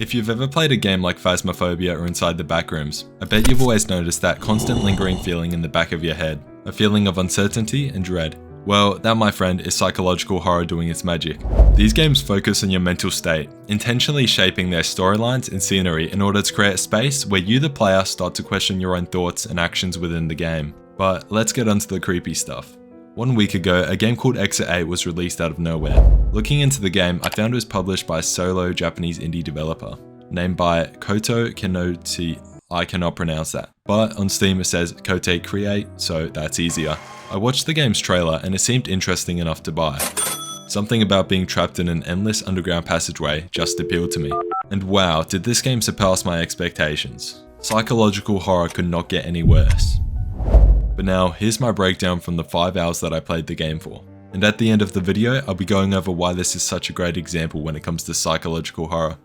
If you've ever played a game like Phasmophobia or Inside the Backrooms, I bet you've always noticed that constant lingering feeling in the back of your head, a feeling of uncertainty and dread. Well, that, my friend, is psychological horror doing its magic. These games focus on your mental state, intentionally shaping their storylines and scenery in order to create a space where you, the player, start to question your own thoughts and actions within the game. But let's get onto the creepy stuff. 1 week ago, a game called Exit 8 was released out of nowhere. Looking into the game, I found it was published by a solo Japanese indie developer, named by Koto Kenochi. I cannot pronounce that, but on Steam it says Kote Create, so that's easier. I watched the game's trailer and it seemed interesting enough to buy. Something about being trapped in an endless underground passageway just appealed to me. And wow, did this game surpass my expectations. Psychological horror could not get any worse. But now, here's my breakdown from the 5 hours that I played the game for. And at the end of the video, I'll be going over why this is such a great example when it comes to psychological horror.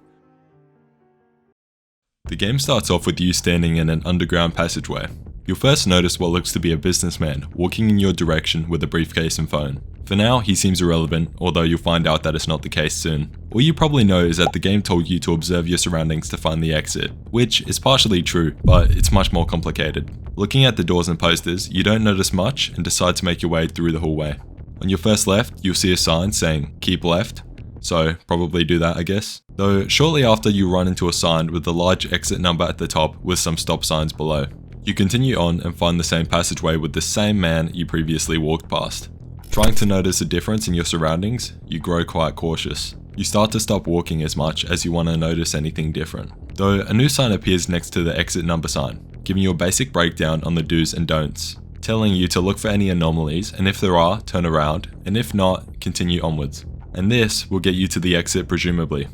The game starts off with you standing in an underground passageway. You'll first notice what looks to be a businessman walking in your direction with a briefcase and phone. For now, he seems irrelevant, although you'll find out that it's not the case soon. All you probably know is that the game told you to observe your surroundings to find the exit, which is partially true, but it's much more complicated. Looking at the doors and posters, you don't notice much and decide to make your way through the hallway. On your first left, you'll see a sign saying, "Keep left." So, probably do that, I guess. Though, shortly after you run into a sign with a large exit number at the top with some stop signs below. You continue on and find the same passageway with the same man you previously walked past. Trying to notice a difference in your surroundings, you grow quite cautious. You start to stop walking as much as you want to notice anything different. Though, a new sign appears next to the exit number sign, giving you a basic breakdown on the do's and don'ts, telling you to look for any anomalies, and if there are, turn around, and if not, continue onwards. And this will get you to the exit presumably.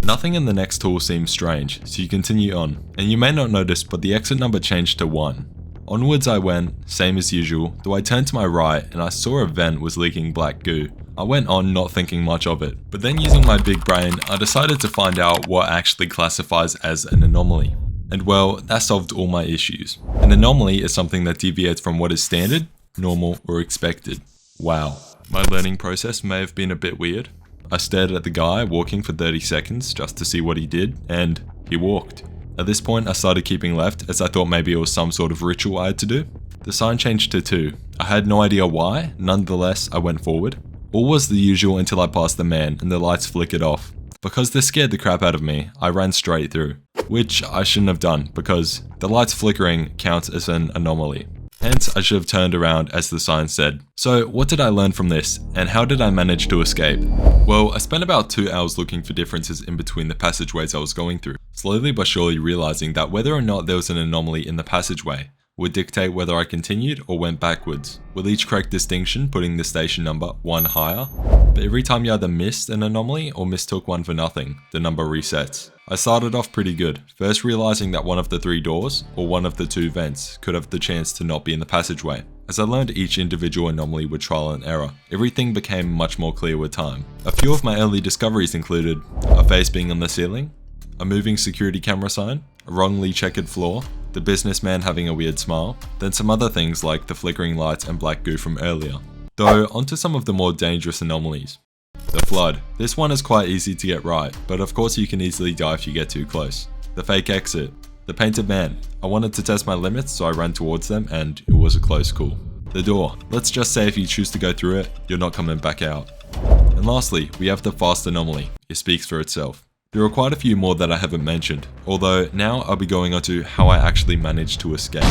Nothing in the next tool seems strange, so you continue on, and you may not notice but the exit number changed to 1. Onwards I went, same as usual, though I turned to my right and I saw a vent was leaking black goo. I went on not thinking much of it, but then using my big brain, I decided to find out what actually classifies as an anomaly. And well, that solved all my issues. An anomaly is something that deviates from what is standard, normal, or expected. Wow. My learning process may have been a bit weird. I stared at the guy walking for 30 seconds just to see what he did, and he walked. At this point, I started keeping left as I thought maybe it was some sort of ritual I had to do. The sign changed to 2. I had no idea why, nonetheless, I went forward. All was the usual until I passed the man and the lights flickered off. Because this scared the crap out of me, I ran straight through. Which I shouldn't have done because the lights flickering counts as an anomaly. Hence, I should have turned around as the sign said. So what did I learn from this, and how did I manage to escape? Well, I spent about 2 hours looking for differences in between the passageways I was going through, slowly but surely realizing that whether or not there was an anomaly in the passageway would dictate whether I continued or went backwards, with each correct distinction putting the station number 1 higher. But every time you either missed an anomaly or mistook one for nothing, the number resets. I started off pretty good, first realizing that one of the 3 doors, or one of the 2 vents, could have the chance to not be in the passageway. As I learned each individual anomaly with trial and error, everything became much more clear with time. A few of my early discoveries included a face being on the ceiling, a moving security camera sign, a wrongly checkered floor, the businessman having a weird smile, then some other things like the flickering lights and black goo from earlier. Though, onto some of the more dangerous anomalies. The flood. This one is quite easy to get right, but of course you can easily die if you get too close. The fake exit. The painted man. I wanted to test my limits, so I ran towards them and it was a close call. The door. Let's just say if you choose to go through it, you're not coming back out. And lastly, we have the fast anomaly. It speaks for itself. There are quite a few more that I haven't mentioned, although now I'll be going on to how I actually managed to escape.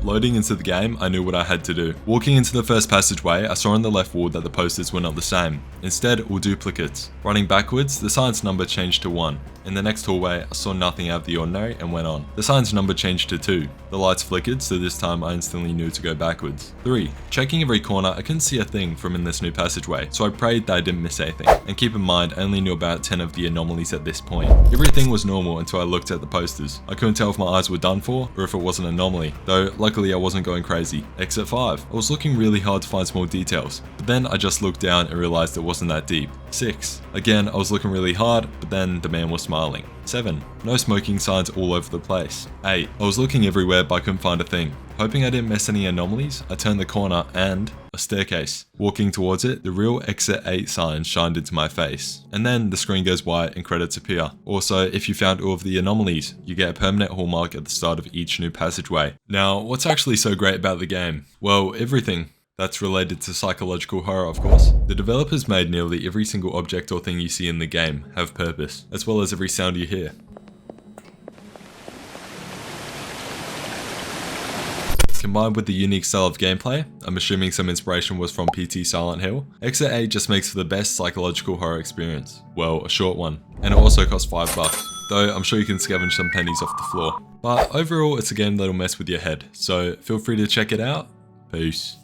Loading into the game, I knew what I had to do. Walking into the first passageway, I saw on the left wall that the posters were not the same, instead all duplicates. Running backwards, the sign's number changed to 1. In the next hallway, I saw nothing out of the ordinary and went on. The sign's number changed to 2. The lights flickered, so this time I instantly knew to go backwards. 3. Checking every corner, I couldn't see a thing from in this new passageway, so I prayed that I didn't miss anything. And keep in mind, I only knew about 10 of the anomalies at this point. Everything was normal until I looked at the posters. I couldn't tell if my eyes were done for, or if it was an anomaly, though luckily I wasn't going crazy. Exit 5. I was looking really hard to find small details, but then I just looked down and realized it wasn't that deep. 6. Again, I was looking really hard, but then the man was smiling. 7. No smoking signs all over the place. 8. I was looking everywhere but couldn't find a thing. Hoping I didn't miss any anomalies, I turned the corner and a staircase. Walking towards it, the real exit 8 sign shined into my face. And then the screen goes white and credits appear. Also, if you found all of the anomalies, you get a permanent hallmark at the start of each new passageway. Now, what's actually so great about the game? Well, everything. That's related to psychological horror, of course. The developers made nearly every single object or thing you see in the game have purpose, as well as every sound you hear. Combined with the unique style of gameplay, I'm assuming some inspiration was from PT Silent Hill, Exit 8 just makes for the best psychological horror experience. Well, a short one. And it also costs $5, though I'm sure you can scavenge some pennies off the floor. But overall, it's a game that'll mess with your head, so feel free to check it out. Peace.